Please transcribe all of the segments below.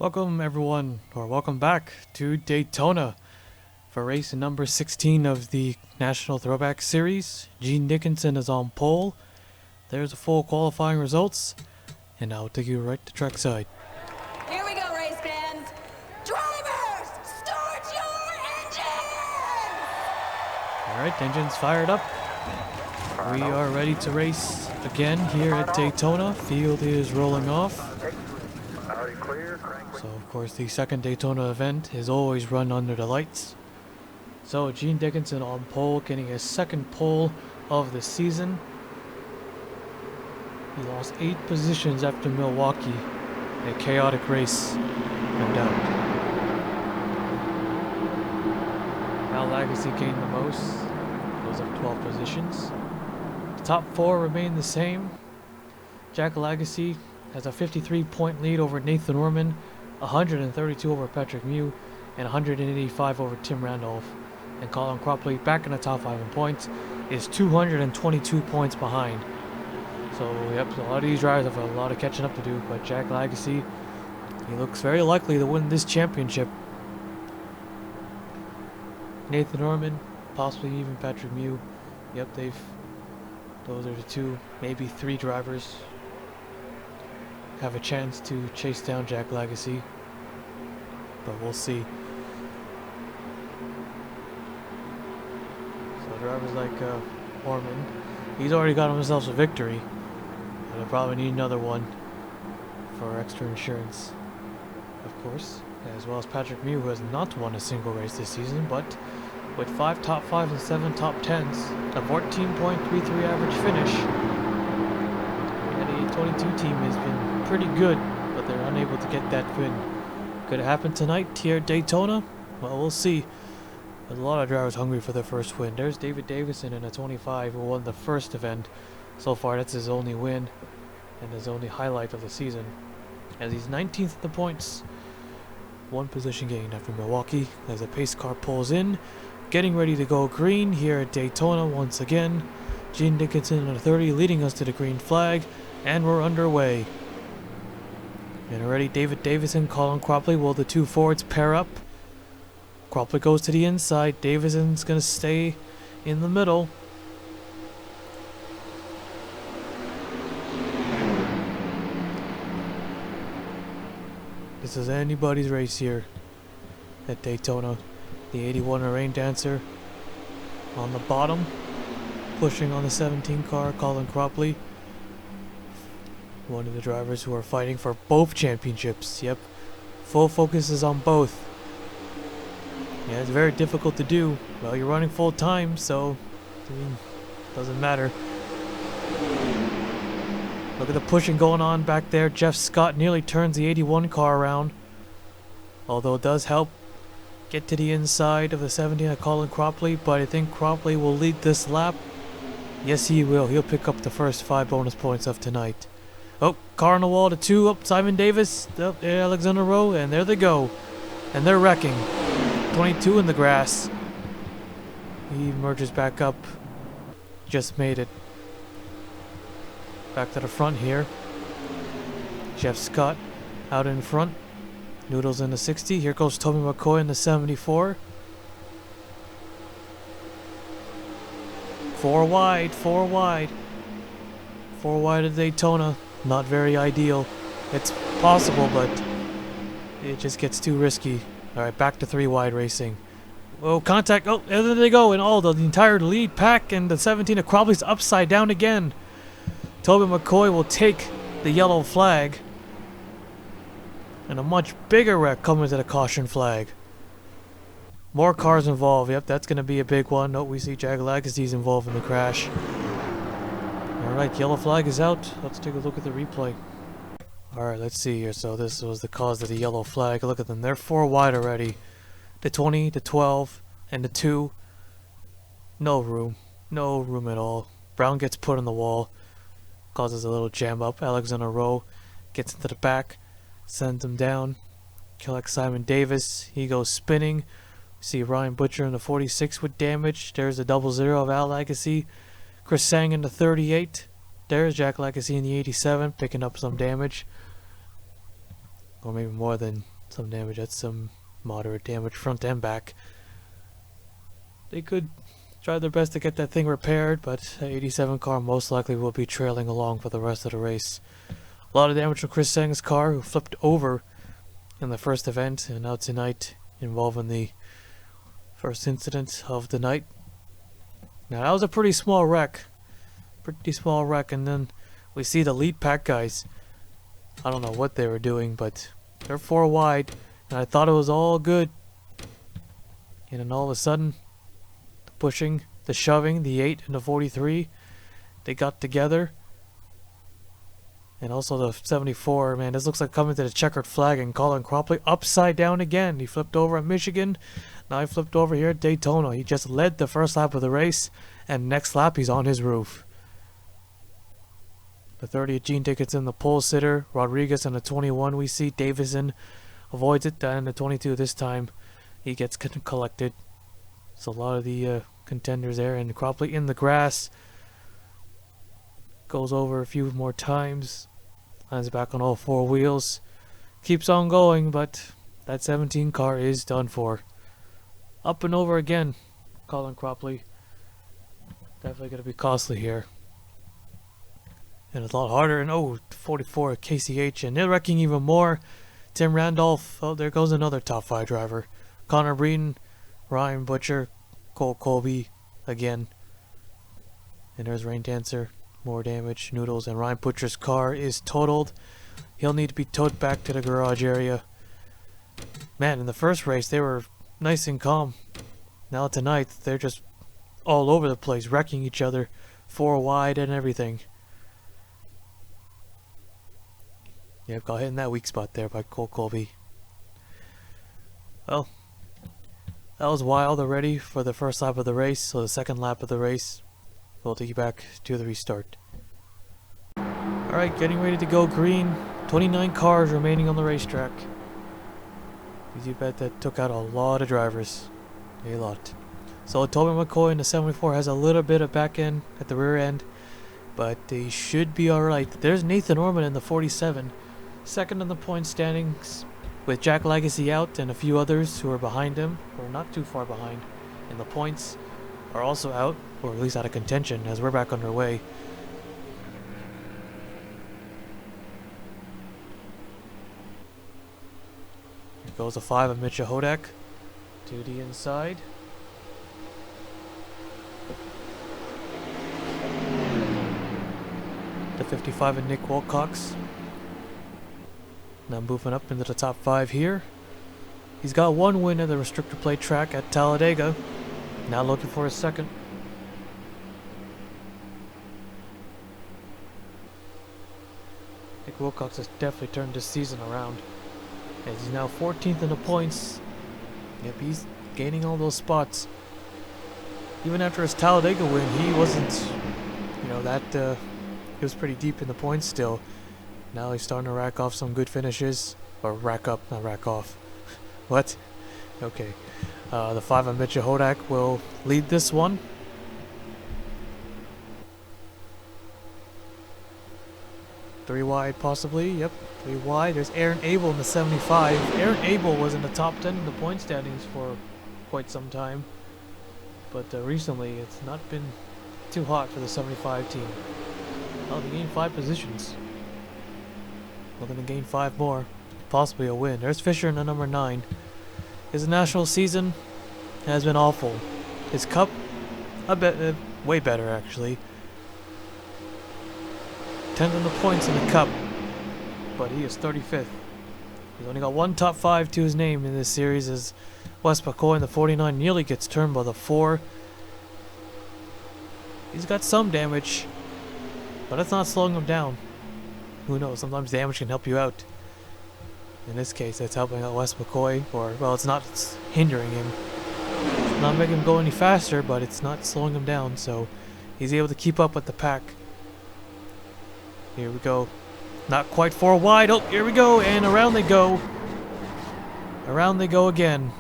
Welcome everyone, or welcome back to Daytona for race number 16 of the National Throwback Series. Gene Dickinson is on pole. There's the full qualifying results, and I'll take you right to trackside. Here we go, race fans. Drivers, start your engines! Alright, engines fired up. We are ready to race again here at Daytona. Field is rolling off. So of course the second Daytona event is always run under the lights. So Gene Dickinson on pole, getting his second pole of the season. He lost 8 positions after Milwaukee. A chaotic race, no doubt. Al Lagasse gained the most, goes up 12 positions. The top 4 remain the same. Jack Lagasse has a 53-point lead over Nathan Orman, 132 over Patrick Mew, and 185 over Tim Randolph. And Colin Cropley, back in the top 5 in points, is 222 points behind. So, yep, a lot of these drivers have a lot of catching up to do, but Jack Lagasse, he looks very likely to win this championship. Nathan Orman, possibly even Patrick Mew. Yep, those are the 2, maybe 3 drivers have a chance to chase down Jack Lagasse, but we'll see. So drivers like Orman, he's already got himself a victory, and he'll probably need another one for extra insurance, of course, as well as Patrick Mew, who has not won a single race this season, but with 5 top 5s and 7 top 10s, a 14.33 average finish, and a 22 team has been pretty good, but they're unable to get that win. Could it happen tonight here at Daytona? Well, we'll see. There's a lot of drivers hungry for their first win. There's David Davison in a 25 who won the first event. So far, that's his only win and his only highlight of the season, as he's 19th in the points. 1 position gain after Milwaukee as the pace car pulls in, getting ready to go green here at Daytona once again. Gene Dickinson in a 30 leading us to the green flag, and we're underway. And already David Davison, Colin Cropley, will the 2 Fords pair up? Cropley goes to the inside. Davison's going to stay in the middle. This is anybody's race here at Daytona. The 81 Rain Dancer on the bottom, pushing on the 17 car, Colin Cropley. One of the drivers who are fighting for both championships. Yep, full focus is on both. Yeah, it's very difficult to do. Well, you're running full time, so doesn't matter. Look at the pushing going on back there. Jeff Scott nearly turns the 81 car around, although it does help get to the inside of the 17 of Colin Cropley, but I think Cropley will lead this lap. Yes, he will. He'll pick up the first 5 bonus points of tonight. Oh, car on the wall to 2 up, Simon Davis, up Alexander Rowe, and there they go. And they're wrecking. 22 in the grass. He merges back up. Just made it. Back to the front here. Jeff Scott out in front. Noodles in the 60. Here goes Toby McCoy in the 74. 4 wide, 4 wide. 4 wide at Daytona. Not very ideal. It's possible, but it just gets too risky. Alright, back to 3 wide racing. Oh, contact. Oh, there they go. And all the entire lead pack and the 17 of Cropley's upside down again. Toby McCoy will take the yellow flag. And a much bigger wreck coming to the caution flag. More cars involved. Yep, that's going to be a big one. Oh, we see Jack Lagasse's involved in the crash. Alright, yellow flag is out. Let's take a look at the replay. Alright, let's see here. So this was the cause of the yellow flag. Look at them. They're 4 wide already. The 20, the 12, and the 2. No room. No room at all. Brown gets put on the wall. Causes a little jam up. Alexander Rowe gets into the back. Sends him down. Collects Simon Davis. He goes spinning. See Ryan Butcher in the 46 with damage. There's the 00 of Al Lagasse. Chris Sang in the 38. There's Jack Lagasse in the 87, picking up some damage. Or maybe more than some damage. That's some moderate damage front and back. They could try their best to get that thing repaired, but the 87 car most likely will be trailing along for the rest of the race. A lot of damage from Chris Seng's car, who flipped over in the first event, and now tonight involving the first incident of the night. Now that was a pretty small wreck. And then we see the lead pack guys. I don't know what they were doing, but they're 4 wide, and I thought it was all good. And then all of a sudden, the pushing, the shoving, the 8 and the 43, they got together. And also the 74, man, this looks like coming to the checkered flag, and Colin Cropley upside down again. He flipped over at Michigan, now he flipped over here at Daytona. He just led the first lap of the race, and next lap he's on his roof. The 30 at Gene Tickets in the pole sitter. Rodriguez on the 21 we see. Davison avoids it. And the 22 this time he gets collected. So a lot of the contenders there. And Cropley in the grass. Goes over a few more times. Lands back on all 4 wheels. Keeps on going, but that 17 car is done for. Up and over again. Colin Cropley. Definitely going to be costly here. And it's a lot harder. And 44 at KCH. And they're wrecking even more. Tim Randolph. Oh, there goes another top 5 driver. Connor Breeden, Ryan Butcher, Cole Colby again. And there's Rain Dancer. More damage. Noodles. And Ryan Butcher's car is totaled. He'll need to be towed back to the garage area. Man, in the first race they were nice and calm. Now tonight they're just all over the place, wrecking each other. 4 wide and everything. Yep, got hit in that weak spot there by Cole Colby. Well, that was wild already for the first lap of the race. So the second lap of the race, we'll take you back to the restart. Alright, getting ready to go green. 29 cars remaining on the racetrack. Easy bet that took out a lot of drivers. A lot. So Tobin McCoy in the 74 has a little bit of back end at the rear end, but he should be alright. There's Nathan Orman in the 47. Second in the point standings, with Jack Legacy out and a few others who are behind him, or not too far behind, and the points are also out, or at least out of contention, as we're back underway. Here goes the 5 of Mitcha Hodak to the inside. The 55 of Nick Wilcox. Now moving up into the top 5 here. He's got 1 win at the restrictor plate track at Talladega. Now looking for his second. Nick Wilcox has definitely turned this season around, as he's now 14th in the points. Yep, he's gaining all those spots. Even after his Talladega win, he wasn't, he was pretty deep in the points still. Now he's starting to rack off some good finishes. Or rack up, not rack off. What? Okay. The 5 of Mitcha Hodak will lead this one. Three wide possibly. Yep, 3 wide. There's Aaron Abel in the 75. Aaron Abel was in the top 10 in the point standings for quite some time. But recently it's not been too hot for the 75 team. Well, they gained 5 positions. Looking to gain 5 more. Possibly a win. There's Fisher in the number 9. His national season has been awful. His cup, I bet, way better actually. 10th in the points in the cup, but he is 35th. He's only got 1 top 5 to his name in this series, as Wes McCoy in the 49 nearly gets turned by the 4. He's got some damage, but it's not slowing him down. Who knows, sometimes damage can help you out. In this case, it's helping out Wes McCoy, or, well, it's not hindering him. It's not making him go any faster, but it's not slowing him down, so he's able to keep up with the pack. Here we go. Not quite 4 wide. Oh, here we go, and around they go. Around they go again.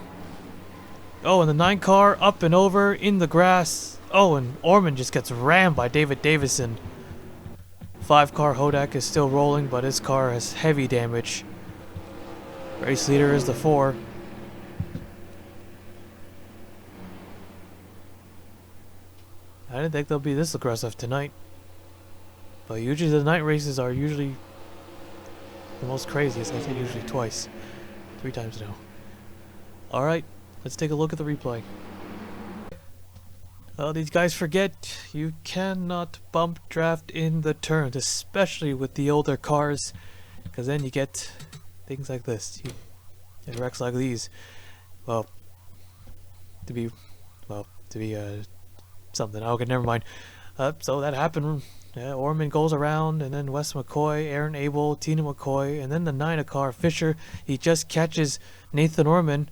Oh, and the 9 car up and over in the grass. Oh, and Orman just gets rammed by David Davison. 5 car Hodak is still rolling, but his car has heavy damage. Race leader is the 4. I didn't think they'll be this aggressive tonight. But usually the night races are usually the most craziest. I say usually twice. 3 times now. Alright, let's take a look at the replay. Well, these guys forget you cannot bump draft in the turns, especially with the older cars, because then you get things like this. You get wrecks like these. Well, to be something. Okay, never mind. So that happened. Orman goes around, and then Wes McCoy, Aaron Abel, Tina McCoy, and then the 9 car, Fisher. He just catches Nathan Orman.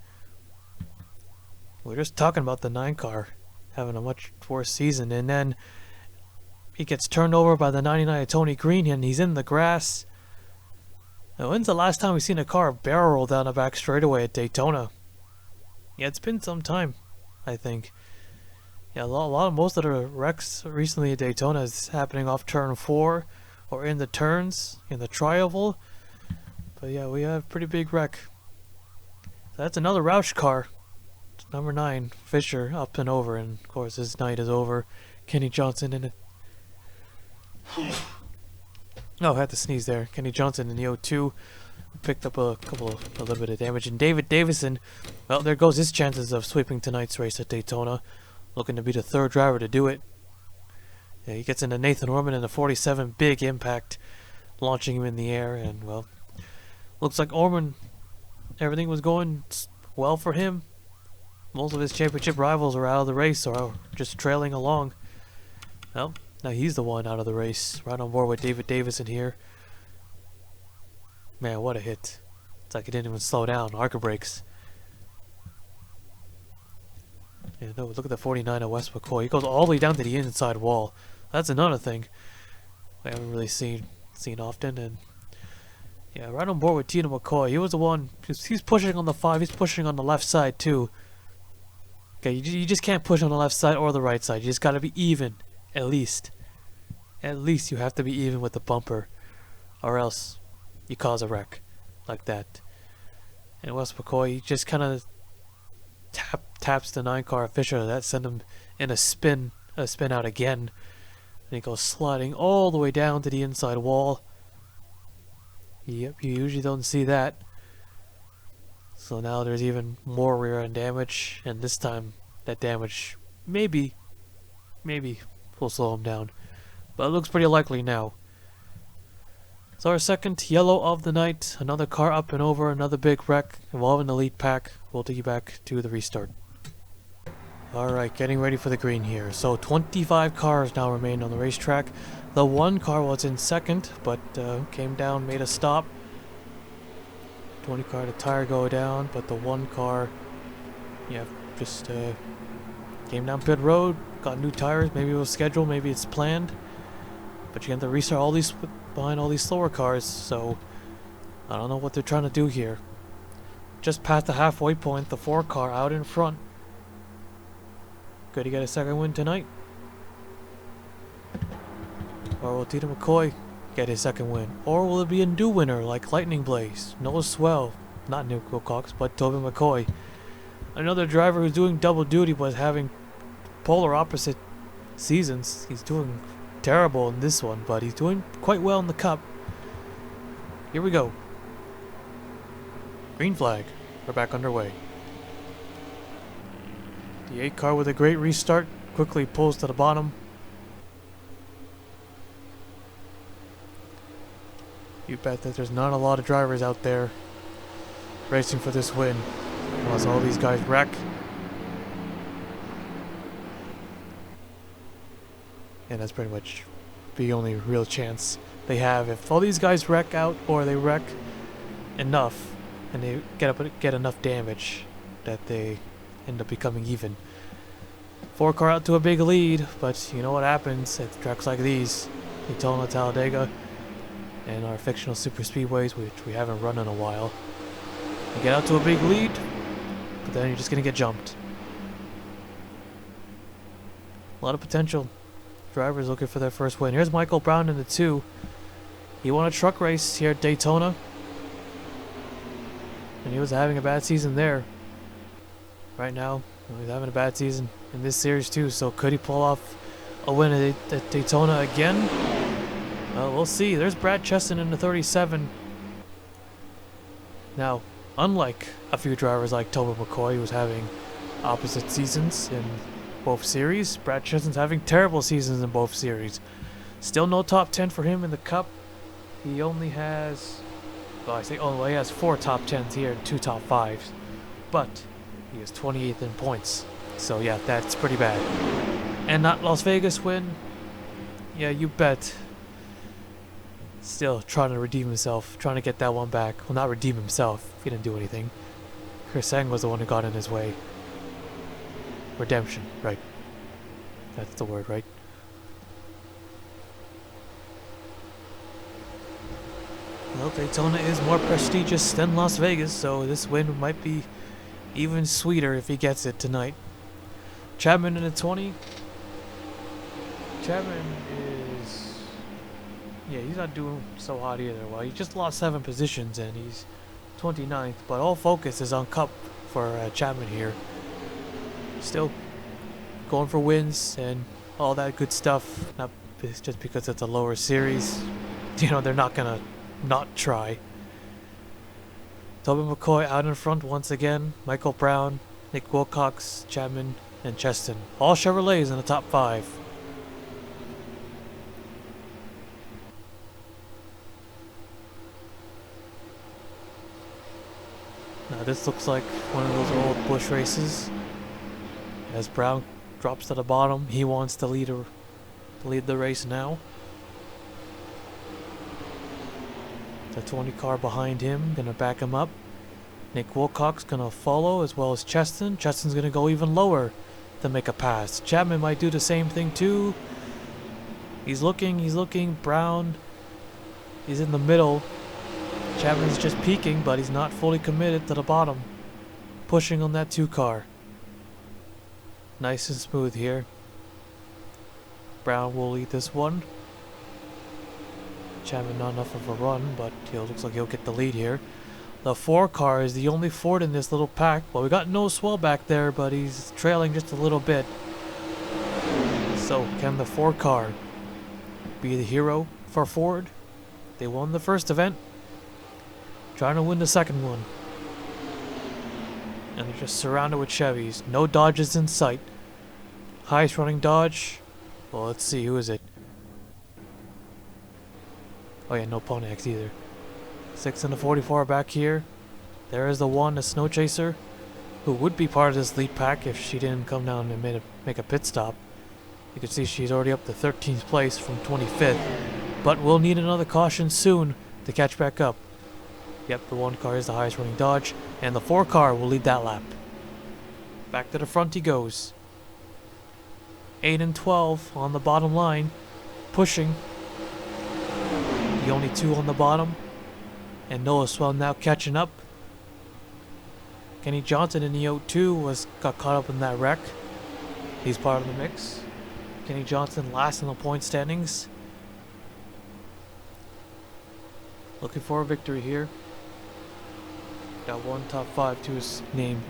We're just talking about the 9 car having a much worse season, and then he gets turned over by the 99 of Tony Green, and he's in the grass. Now, when's the last time we've seen a car barrel roll down the back straightaway at Daytona? Yeah, it's been some time, I think. Yeah, most of the wrecks recently at Daytona is happening off turn 4 or in the turns in the tri-oval. But yeah, we have a pretty big wreck. So that's another Roush car. It's number 9, Fisher, up and over, and of course his night is over. Kenny Johnson in it. Oh, I had to sneeze there. Kenny Johnson in the 0-2 picked up a little bit of damage, and David Davison, well, there goes his chances of sweeping tonight's race at Daytona. Looking to be the 3rd driver to do it. Yeah, he gets into Nathan Orman in the 47, big impact, launching him in the air, and well, looks like Orman, everything was going well for him. Most of his championship rivals are out of the race or are just trailing along. Well, now he's the one out of the race, right on board with David Davison here. Man, what a hit. It's like he didn't even slow down. Arca brakes. Yeah, no, look at the 49 of Wes McCoy. He goes all the way down to the inside wall. That's another thing I haven't really seen often. And yeah, right on board with Tina McCoy. He was the one. He's pushing on the 5. He's pushing on the left side too. Okay, you just can't push on the left side or the right side. You just got to be even, at least. At least you have to be even with the bumper, or else you cause a wreck like that. And Wes McCoy, he just kind of taps the 9 car Fisher. That sent him in a spin out again. And he goes sliding all the way down to the inside wall. Yep, you usually don't see that. So now there's even more rear end damage, and this time that damage maybe will slow him down. But it looks pretty likely now. So our second yellow of the night, another car up and over, another big wreck involving the lead pack. We'll take you back to the restart. Alright, getting ready for the green here. So 25 cars now remain on the racetrack. The 1 car was in second, but came down, made a stop. 20 car to tire go down, but the 1 car, yeah, just came down pit road, got new tires. Maybe it was scheduled, maybe it's planned. But you have to restart all these behind all these slower cars, so I don't know what they're trying to do here. Just past the halfway point, the 4 car out in front. Could he get a second win tonight? Or will Tina McCoy get his second win? Or will it be a new winner like Lightning Blaze, Noah Swell, not Nick Wilcox, but Toby McCoy? Another driver who's doing double duty but having polar opposite seasons. He's doing terrible in this one, but he's doing quite well in the Cup. Here we go. Green flag. We're back underway. The 8 car with a great restart quickly pulls to the bottom. You bet that there's not a lot of drivers out there racing for this win, unless all these guys wreck. And that's pretty much the only real chance they have. If all these guys wreck out, or they wreck enough, and they get enough damage that they end up becoming even. 4 car out to a big lead, but you know what happens at tracks like these, Daytona, Talladega, and our fictional super speedways, which we haven't run in a while. You get out to a big lead, but then you're just gonna get jumped. A lot of potential drivers looking for their first win. Here's Michael Brown in the 2. He won a truck race here at Daytona. And he was having a bad season there. Right now, he's having a bad season in this series too. So could he pull off a win at Daytona again? Well, we'll see. There's Brad Cheston in the 37. Now, unlike a few drivers like Tobin McCoy, who was having opposite seasons in both series, Brad Cheston's having terrible seasons in both series. Still no top 10 for him in the Cup. He only has, well, he has 4 top 10s here and 2 top 5s. But he is 28th in points. So yeah, that's pretty bad. And that Las Vegas win, yeah, you bet. Still trying to redeem himself, trying to get that one back. Well, not redeem himself, he didn't do anything. Chris Sang was the one who got in his way. Redemption, right. That's the word, right? Well, Daytona is more prestigious than Las Vegas, so this win might be even sweeter if he gets it tonight. Chapman in the 20. Chapman is... yeah, he's not doing so hot either. Well, he just lost 7 positions and he's 29th, but all focus is on Cup for Chapman here. Still going for wins and all that good stuff. Not just because it's a lower series. You know, they're not gonna not try. Tobin McCoy out in front once again. Michael Brown, Nick Wilcox, Chapman, and Cheston. All Chevrolets in the top 5. Now this looks like one of those old Busch races. As Brown drops to the bottom, he wants to lead the race now. The 20 car behind him, gonna back him up. Nick Wilcox gonna follow as well as Cheston. Cheston's gonna go even lower to make a pass. Chapman might do the same thing too. He's looking. Brown, he's in the middle. Chapman's just peeking, but he's not fully committed to the bottom. Pushing on that 2 car. Nice and smooth here. Brown will lead this one. Chapman not enough of a run, but it looks like he'll get the lead here. The 4 car is the only Ford in this little pack. Well, we got no Swell back there, but he's trailing just a little bit. So, can the 4 car be the hero for Ford? They won the first event. Trying to win the second one. And they're just surrounded with Chevys. No Dodges in sight. Highest running Dodge. Well, let's see, who is it? Oh yeah, no Pontiacs either. 6 and a 44 back here. There is the one, the Snow Chaser, who would be part of this lead pack if she didn't come down and make a pit stop. You can see she's already up to 13th place from 25th. But we'll need another caution soon to catch back up. Yep, the 1 car is the highest running Dodge, and the 4 car will lead that lap. Back to the front he goes. 8 and 12 on the bottom line, pushing. The only 2 on the bottom, and Noah Swell now catching up. Kenny Johnson in the 0-2 got caught up in that wreck. He's part of the mix. Kenny Johnson last in the point standings. Looking for a victory here. Got 1 top 5 to his name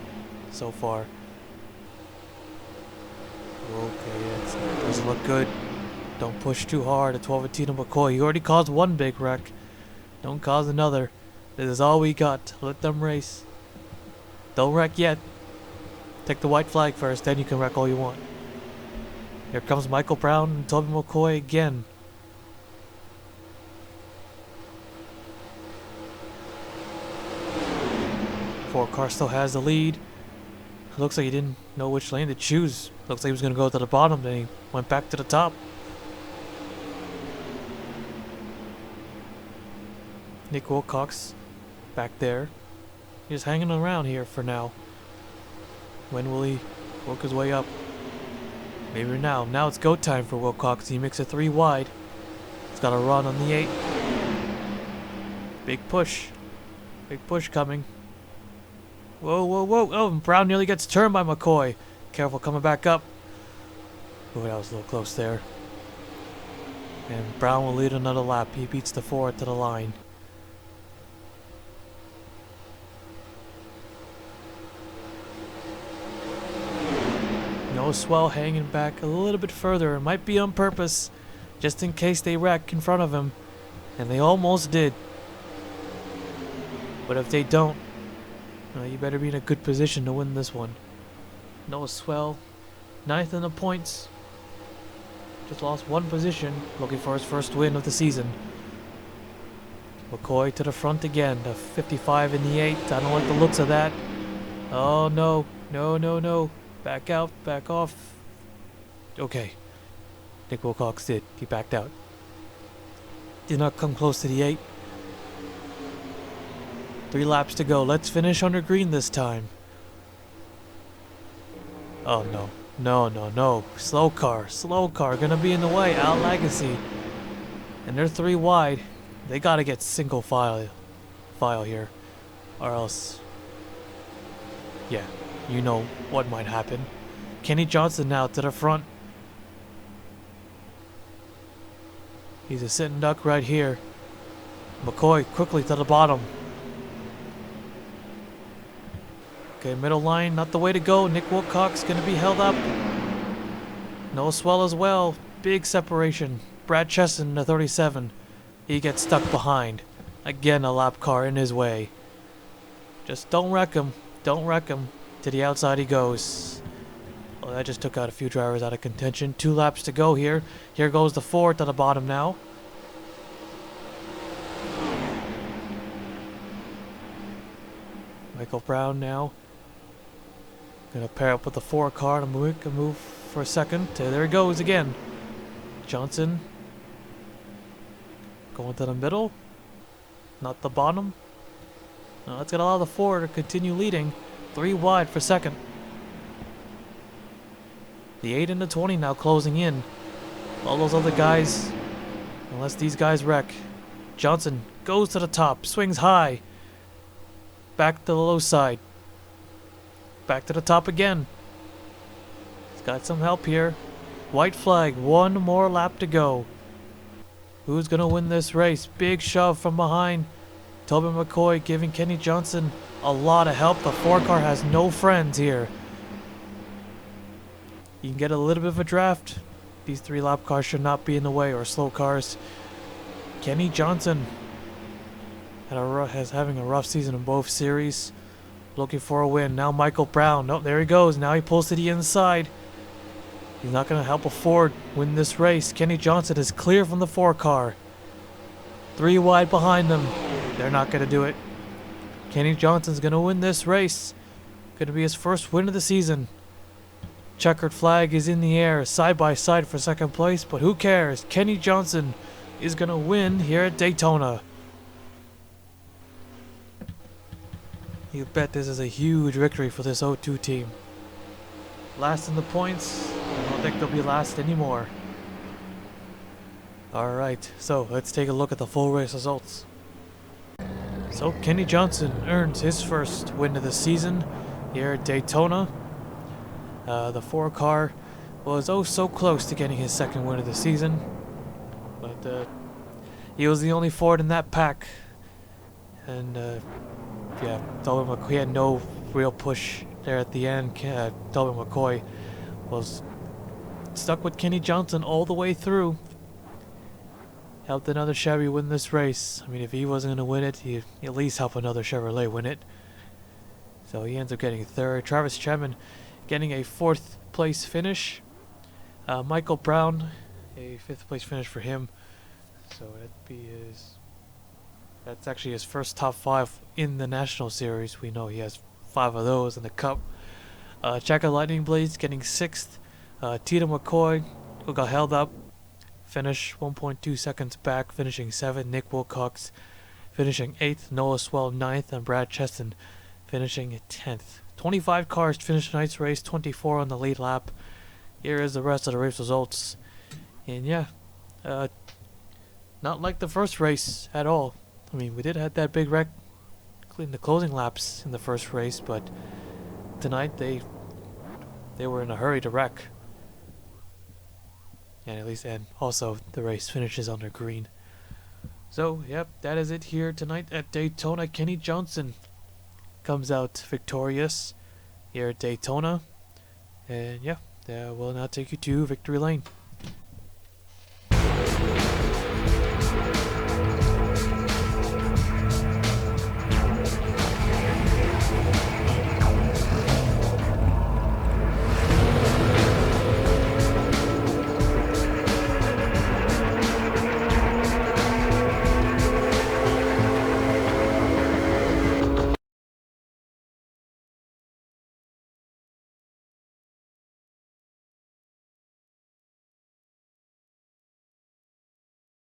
so far. Okay, it doesn't look good. Don't push too hard at 12 and Tina McCoy. He already caused 1 big wreck. Don't cause another. This is all we got. Let them race. Don't wreck yet. Take the white flag first, then you can wreck all you want. Here comes Michael Brown and Tobin McCoy again. Four car still has the lead. Looks like he didn't know which lane to choose. Looks like he was going to go to the bottom, then he went back to the top. Nick Wilcox back there. He's hanging around here for now. When will he work his way up? Maybe now. Now it's go time for Wilcox. He makes it 3 wide. He's got a run on the 8. Big push. Big push coming. Whoa, whoa, whoa. Oh, Brown nearly gets turned by McCoy. Careful coming back up. Oh, that was a little close there. And Brown will lead another lap. He beats the 4 to the line. No swell hanging back a little bit further. It might be on purpose, just in case they wreck in front of him. And they almost did. But if they don't, you better be in a good position to win this one. No swell. 9th in the points. Just lost one position, looking for his first win of the season. McCoy to the front again, the 55 in the 8. I don't like the looks of that. Oh no, no, no, no. Back out, back off. Okay. Nick Wilcox did. He backed out. Did not come close to the 8. 3 laps to go. Let's finish under green this time. Oh no. No, no, no. Slow car. Slow car. Gonna be in the way. Out Legacy. And they're 3 wide. They gotta get single file here. Or else... yeah. You know what might happen. Kenny Johnson now to the front. He's a sitting duck right here. McCoy quickly to the bottom. Okay, middle line, not the way to go. Nick Wilcox gonna be held up. No swell as well. Big separation. Brad Chesson, the 37. He gets stuck behind. Again, a lap car in his way. Just don't wreck him. Don't wreck him. To the outside he goes. Well, that just took out a few drivers out of contention. 2 laps to go here. Here goes the 4 to the bottom now. Michael Brown now. Gonna pair up with the 4 car to move for a second. There he goes again. Johnson. Going to the middle. Not the bottom. No, let's get allow the 4 to continue leading. 3 wide for second. The 8 and the 20 now closing in. All those other guys, unless these guys wreck. Johnson goes to the top, swings high. Back to the low side. Back to the top again. He's got some help here. White flag, 1 more lap to go. Who's gonna win this race? Big shove from behind. Tobin McCoy giving Kenny Johnson a lot of help. The 4 car has no friends here. You can get a little bit of a draft. These 3 lap cars should not be in the way, or slow cars. Kenny Johnson has having a rough season in both series. Looking for a win. Now Michael Brown. Nope, there he goes. Now he pulls to the inside. He's not going to help a Ford win this race. Kenny Johnson is clear from the 4 car. 3 wide behind them. They're not going to do it. Kenny Johnson's going to win this race. Going to be his first win of the season. Checkered flag is in the air, side by side for second place, but who cares? Kenny Johnson is going to win here at Daytona. You bet this is a huge victory for this 0-2 team. Last in the points. I don't think they'll be last anymore. Alright, so let's take a look at the full race results. So Kenny Johnson earns his first win of the season here at Daytona. The 4 car was oh so close to getting his second win of the season, but he was the only Ford in that pack, and yeah, Tobin McCoy had no real push there at the end. Tobin McCoy was stuck with Kenny Johnson all the way through. Helped another Chevy win this race. I mean, if he wasn't going to win it, he'd at least help another Chevrolet win it. So he ends up getting 3rd. Travis Chapman getting a 4th place finish. Michael Brown, a 5th place finish for him. So that's actually his first top 5 in the National Series. We know he has 5 of those in the Cup. Checker Lightning Blades getting 6th. Tito McCoy, who got held up, finish 1.2 seconds back, finishing 7th. Nick Wilcox finishing 8th. Noah Swell 9th, and Brad Cheston finishing 10th. 25 cars finished tonight's race, 24 on the lead lap. Here is the rest of the race results. And yeah, not like the first race at all. I mean, we did have that big wreck in the closing laps in the first race, but tonight they were in a hurry to wreck. And also the race finishes under green. So, yep, that is it here tonight at Daytona. Kenny Johnson comes out victorious here at Daytona. And yeah, That will now take you to victory lane.